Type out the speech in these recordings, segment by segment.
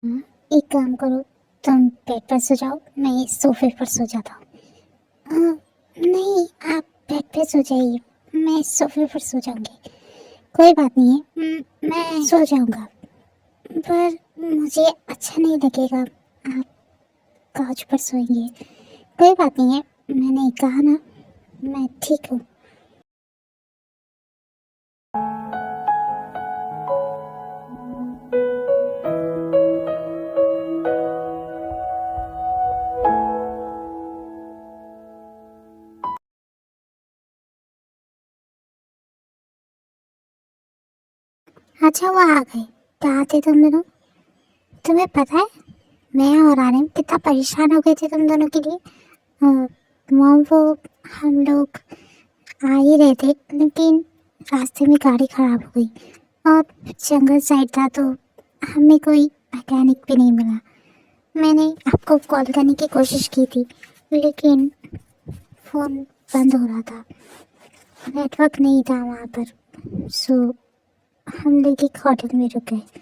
एक काम करो, तुम बेड पर सो जाओ, मैं सोफे पर सो जाता हूँ। नहीं, आप बेड पे सो जाइए, मैं सोफे पर सो जाऊंगी। कोई बात नहीं है, मैं सो जाऊंगा, पर मुझे अच्छा नहीं लगेगा आप काउच पर सोएंगे। कोई बात नहीं है, मैंने कहा ना, मैं ठीक हूँ। अच्छा, वो आ गए। कहाँ थे तुम दोनों? तुम्हें पता है मैं और आर्यन कितना परेशान हो गए थे तुम दोनों के लिए। मॉम, वो हम लोग आ ही रहे थे, लेकिन रास्ते में गाड़ी खराब हो गई और जंगल साइड था, तो हमें कोई मैकेनिक भी नहीं मिला। मैंने आपको कॉल करने की कोशिश की थी, लेकिन फ़ोन बंद हो रहा था, नेटवर्क नहीं था वहाँ पर, सो हम लोग एक होटल में रुक गए।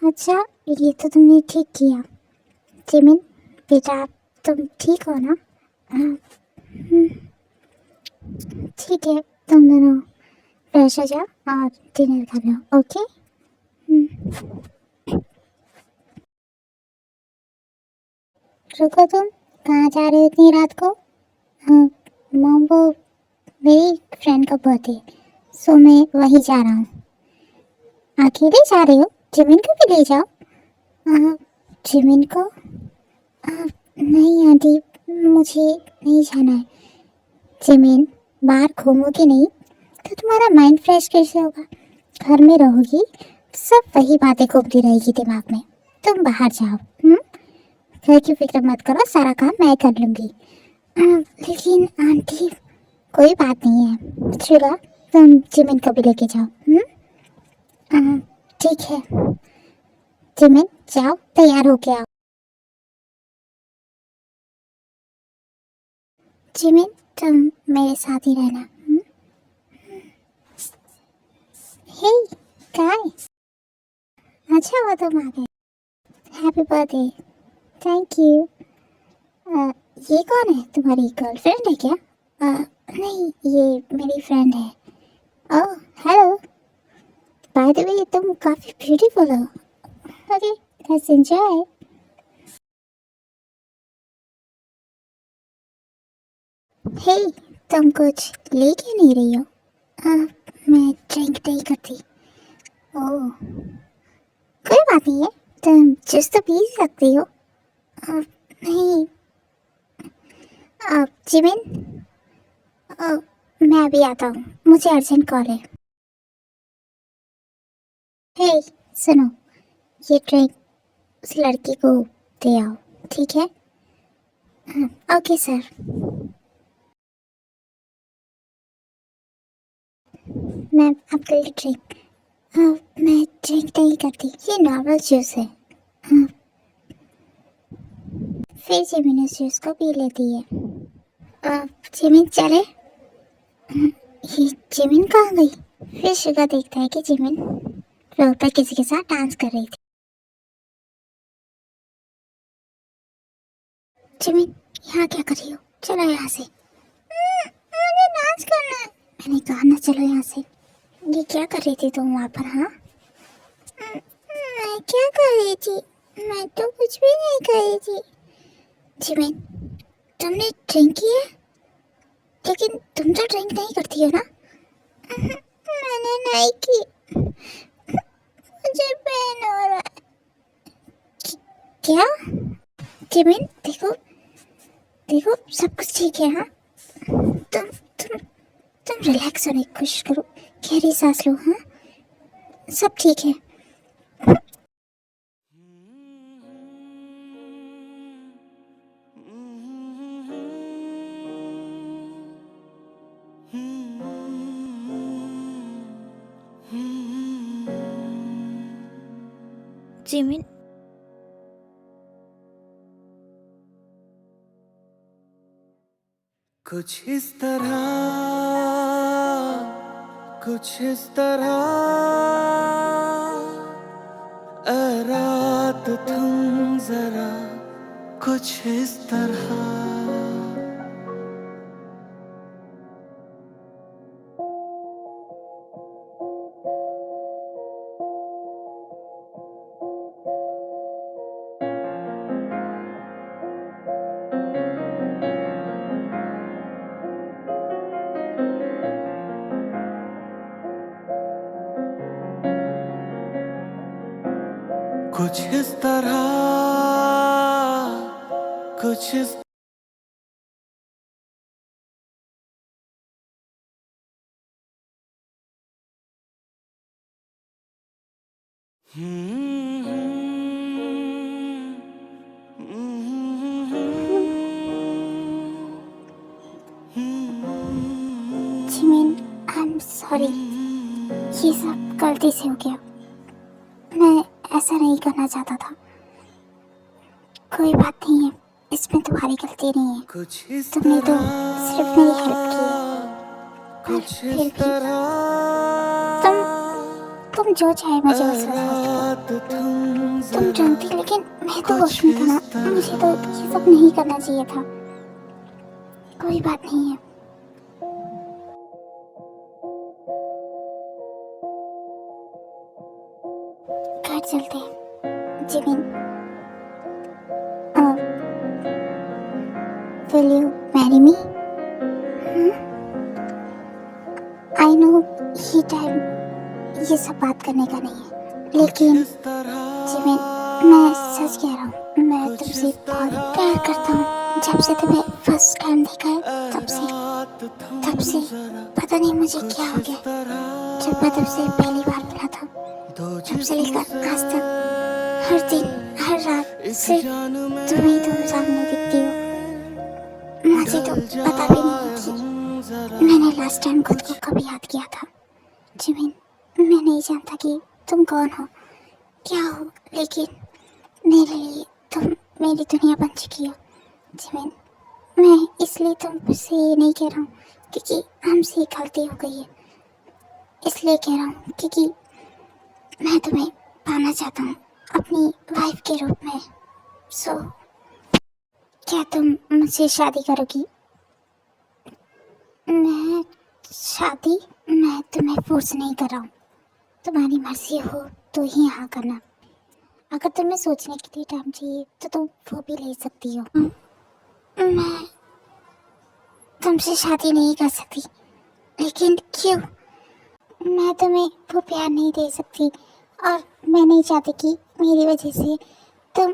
अच्छा, ये तो तुमने ठीक किया। जिमिन बेटा, तुम ठीक हो ना? हाँ, ठीक है, तुम दोनों फ्रेश हो जाओ और डिनर कर लो, ओके? रुको, तुम कहाँ जा रहे हो इतनी रात को? मॉम, वो मेरी फ्रेंड का बर्थडे, सो मैं वहीं जा रहा हूँ। अकेले जा रहे हो? जिमिन को भी ले जाओ। जिमिन को? नहीं आंटी, मुझे नहीं जाना है। जिमिन, बाहर घूमोगी नहीं तो तुम्हारा माइंड फ्रेश कैसे होगा? घर में रहोगी सब वही बातें घूमती रहेगी दिमाग में। तुम बाहर जाओ। घर की फिक्र मत करो, सारा काम मैं कर लूंगी। लेकिन आंटी, कोई बात नहीं है, चलो तुम जिमिन को भी लेके जाओ। ठीक है, जिमिन जाओ, तैयार होके आओ। जिमिन, तुम मेरे साथ ही रहना। हे काय, अच्छा हुआ तुम आ गए। Happy birthday. Thank you. ये कौन है, तुम्हारी गर्लफ्रेंड है क्या? नहीं, ये मेरी फ्रेंड है। Oh hello, by the way तुम काफी ब्यूटीफुल हो। Okay, let's enjoy. हे, तुम कुछ ले क्यों नहीं रही हो? मैं ड्रिंक नहीं करती। ओह, कोई बात नहीं है, तुम जूस तो पी सकती हो। नहीं, जिमिन, मैं अभी आता हूँ, मुझे अर्जेंट कॉल है। हे सुनो, ये ड्रिंक उस लड़की को दे आओ, ठीक है? Okay sir. मैम, आपके लिए ड्रिंक। मैं ड्रिंक नहीं करती, ये नॉर्मल जूस है। हाँ, फिर जिमिन उस जूस को पी लेती है। जिमिन चले। ये जिमिन कहाँ गई? फिर शिगा देखता है कि जिमिन फ्लोर पर किसी के साथ डांस कर रही थी। जिमिन, यहाँ क्या कर रही हो? चलो यहाँ से। मुझे डांस करना है। मैंने कहा ना, चलो यहाँ से। ये क्या कर रही थी तुम वहाँ पर? हाँ, मैं क्या कर रही थी? मैं तो कुछ भी नहीं कर रही थी। जिमिन, तुमने ड्रिंक किया, लेकिन तुम तो ड्रिंक नहीं करती हो ना? मैंने नहीं की, मुझे पेन हो रहा है। क्या? जिमिन, देखो देखो, सब कुछ ठीक है। हाँ, तुम तुम तुम रिलैक्स होने की कोशिश करो, गहरी सांस लो। हाँ, सब ठीक है। जिमिन, कुछ इस तरह ए रात कुछ इस तरह कुछ इस तरह कुछ इस जिमिन, आई एम सॉरी, ये सब गलती से हो गया। मैं ऐसा नहीं करना चाहता था। कोई बात नहीं है, इसमें तुम्हारी गलती नहीं है। कुछ इस तुमने तो तरह सिर्फ मेरी हेल्प की है। पर कुछ फिर इस भी तरह तुम जो चाहे मुझे उस वक्त रात थम तुम जरा जानती, लेकिन मैं तो होश कुछ में था ना। इस तरह मुझे तो ये सब नहीं करना चाहिए था। कोई बात नहीं है। घर चलते हैं। Jimin, will you marry me? I know ये टाइम ये सब बात करने का नहीं है, लेकिन इस तरह जिमिन, मैं सच कह रहा हूँ, मैं तुमसे बहुत प्यार करता हूँ। जब से तुम्हें फर्स्ट टाइम देखा है तब से पता नहीं मुझे क्या हो गया। जब मैं तुमसे पहली बार मिला था तब से लेकर आज तक हर दिन हर रात सिर्फ तुम ही तुम सामने दिखती हो। मुझे तो पता भी नहीं कि मैंने लास्ट टाइम खुद को कब याद किया था। जिमिन, मैं नहीं जानता कि तुम कौन हो, क्या हो, लेकिन मेरे लिए तुम मेरी दुनिया बन चुकी हो। जिमिन, मैं इसलिए तुमसे ये नहीं कह रहा हूँ क्योंकि हमसे ये गलती हो गई है। इसलिए कह रहा हूँ क्योंकि मैं तुम्हें पाना चाहता हूँ अपनी वाइफ के रूप में। सो क्या तुम मुझसे शादी करोगी? मैं शादी? मैं तुम्हें फोर्स नहीं कर रहा हूँ। तुम्हारी मर्जी हो तो ही हाँ करना। अगर तुम्हें सोचने के लिए टाइम चाहिए तो तुम वो भी ले सकती हो। मैं तुमसे शादी नहीं कर सकती। लेकिन क्यों? मैं तुम्हें वो प्यार नहीं दे सकती और मैं नहीं चाहती कि मेरी वजह से तुम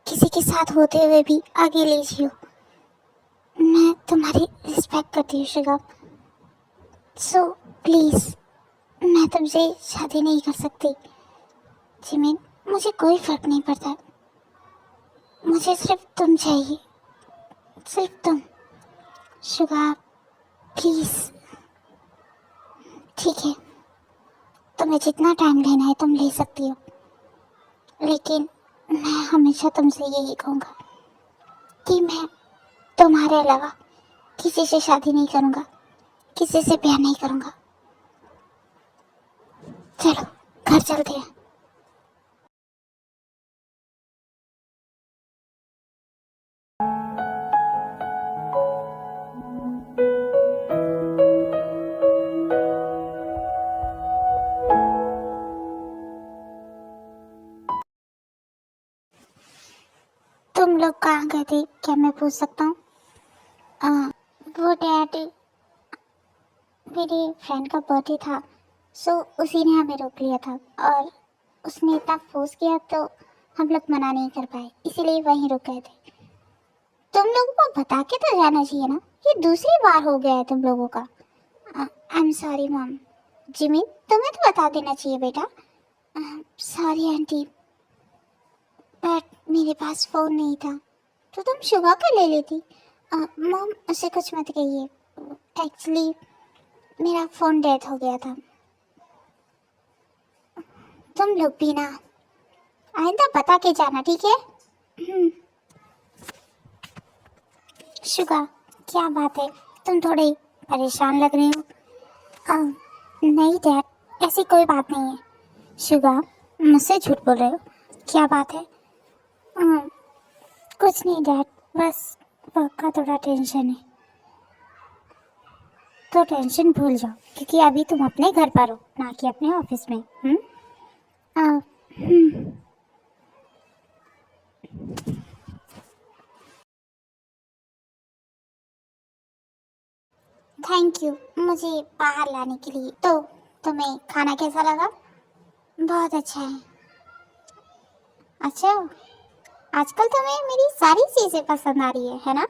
किसी के साथ होते हुए भी आगे ले जियो। मैं तुम्हारी रिस्पेक्ट करती हूँ शिगम। सो प्लीज़, मैं तुमसे शादी नहीं कर सकती। जिमिन, मुझे कोई फर्क नहीं पड़ता। मुझे सिर्फ तुम चाहिए, सिर्फ तुम। Suga, please. ठीक है, तुम्हें जितना टाइम लेना है तुम ले सकती हो, लेकिन मैं हमेशा तुमसे यही कहूँगा कि मैं तुम्हारे अलावा किसी से शादी नहीं करूँगा, किसी से प्यार नहीं करूँगा। चलो घर चलते हैं। तुम लोग कहाँ गए थे, क्या मैं पूछ सकता हूँ? वो डैड, मेरी फ्रेंड का बर्थडे था, सो उसी ने हमें रोक लिया था और उसने इतना फोर्स किया तो हम लोग मना नहीं कर पाए, इसीलिए वहीं रुक गए थे। तुम लोगों को बता के तो जाना चाहिए ना, ये दूसरी बार हो गया है तुम लोगों का। I am sorry mom. Jimin, तुम्हें तो बता देना चाहिए बेटा। सॉरी आंटी, बट मेरे पास फ़ोन नहीं था तो तुम शुगा का ले लेती। मॉम, उसे कुछ मत कहिए, एक्चुअली मेरा फ़ोन डेथ हो गया था। तुम लोग भी ना आइंदा बता के जाना, ठीक है? शुगा, क्या बात है, तुम थोड़े परेशान लग रहे हो। नहीं डैड, ऐसी कोई बात नहीं है। शुगा, मुझसे झूठ बोल रहे हो, क्या बात है? कुछ नहीं डैड, बस वर्क का थोड़ा टेंशन है। तो टेंशन भूल जाओ, क्योंकि अभी तुम अपने घर पर हो, ना कि अपने ऑफिस में। थैंक यू मुझे बाहर लाने के लिए। तो तुम्हें खाना कैसा लगा? बहुत अच्छा है। अच्छा, आजकल तुम्हें मेरी सारी चीज़ें पसंद आ रही है ना?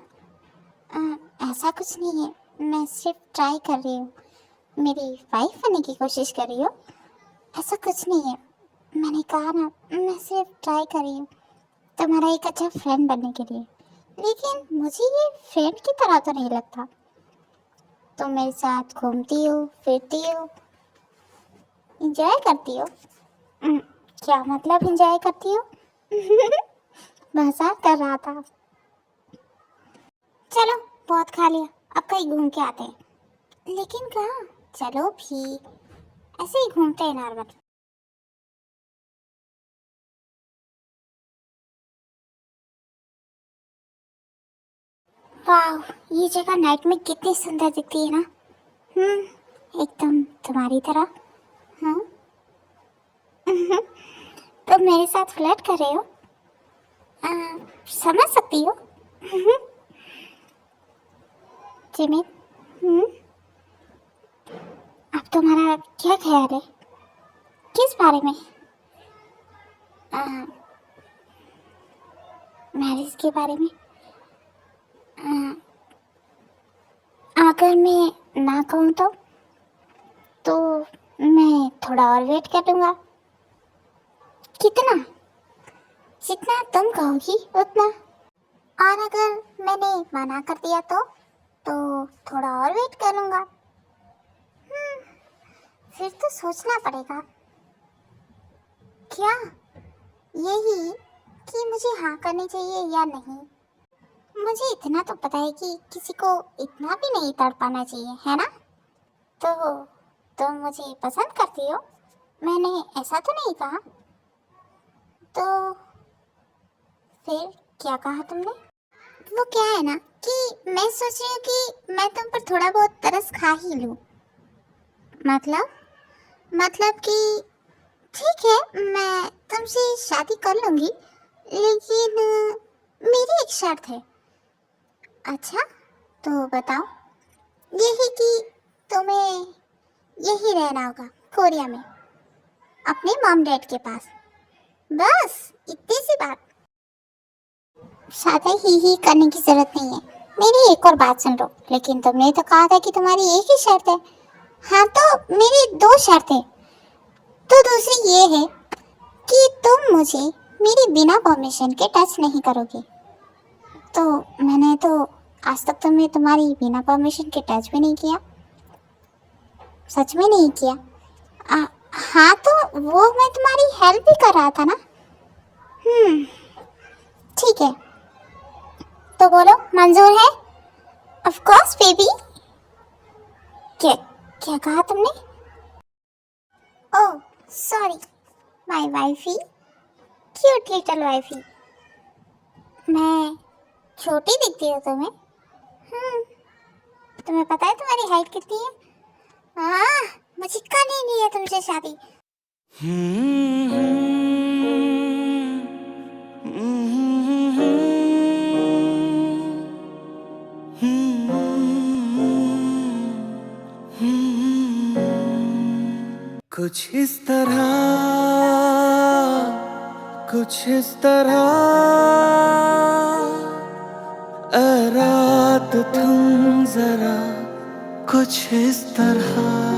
ऐसा कुछ नहीं है, मैं सिर्फ ट्राई कर रही हूँ। मेरी वाइफ बनने की कोशिश कर रही हो? ऐसा कुछ नहीं है, मैंने कहा ना, मैं सिर्फ ट्राई कर रही हूँ तुम्हारा एक अच्छा फ्रेंड बनने के लिए। लेकिन मुझे ये फ्रेंड की तरह तो नहीं लगता। तुम मेरे साथ घूमती हो, फिरती हो, एंजॉय करती हो। क्या मतलब एंजॉय करती हो? मजाक कर रहा था। चलो बहुत खा लिया, अब कहीं घूम के आते हैं। लेकिन कहाँ? चलो भी, ऐसे ही घूमते हैं नॉर्मल। वाह, ये जगह नाइट में कितनी सुंदर दिखती है ना। एकदम तुम्हारी तरह। हाँ। तुम मेरे साथ फ्लर्ट कर रहे हो? समझ सकती हो। जिमिन, हम्म, अब तुम्हारा क्या ख्याल है? किस बारे में? मैरिज के बारे में? आ, अगर मैं ना कहूँ तो मैं थोड़ा और वेट कर लूँगा। कितना? जितना तुम कहोगी उतना। और अगर मैंने मना कर दिया तो थोड़ा और वेट कर लूँगा। फिर तो सोचना पड़ेगा। क्या यही कि मुझे हाँ करनी चाहिए या नहीं? मुझे इतना तो पता है कि किसी को इतना भी नहीं तड़पाना चाहिए, है ना? तो तुम मुझे पसंद करती हो, मैंने ऐसा तो नहीं कहा। तो फिर क्या कहा तुमने? वो क्या है ना कि मैं सोच रही हूँ कि मैं तुम पर थोड़ा बहुत तरस खा ही लूँ। मतलब कि ठीक है, मैं तुमसे शादी कर लूँगी, लेकिन मेरी एक शर्त है। अच्छा, तो बताओ। यही कि तुम्हें यही रहना होगा, कोरिया में, अपने मॉम डैड के पास। बस इतनी सी बात। ज्यादा ही करने की जरूरत नहीं है। मेरी एक और बात सुन लो। लेकिन तुमने तो कहा था कि तुम्हारी एक ही शर्त है। हाँ, तो मेरी दो शर्तें। तो दूसरी ये है कि तुम मुझे मेरी बिना परमिशन के टच नहीं करोगे। तो मैंने तो आज तक तुम्हें तुम्हारी बिना परमिशन के टच भी नहीं किया। सच में नहीं किया। हाँ, तो वो मैं तुम्हारी हेल्प भी कर रहा था ना। ठीक है, तो बोलो, मंजूर है? Of course baby. क्या क्या कहा तुमने? Oh sorry, my wifey, cute little wifey. मैं छोटी दिखती हूँ तुम्हें? तुम्हें पता है तुम्हारी हाइट कितनी है? हाँ, मुझे करनी नहीं है तुमसे शादी। कुछ इस तरह, कुछ इस तरह, ए रात थम जरा, कुछ इस तरह।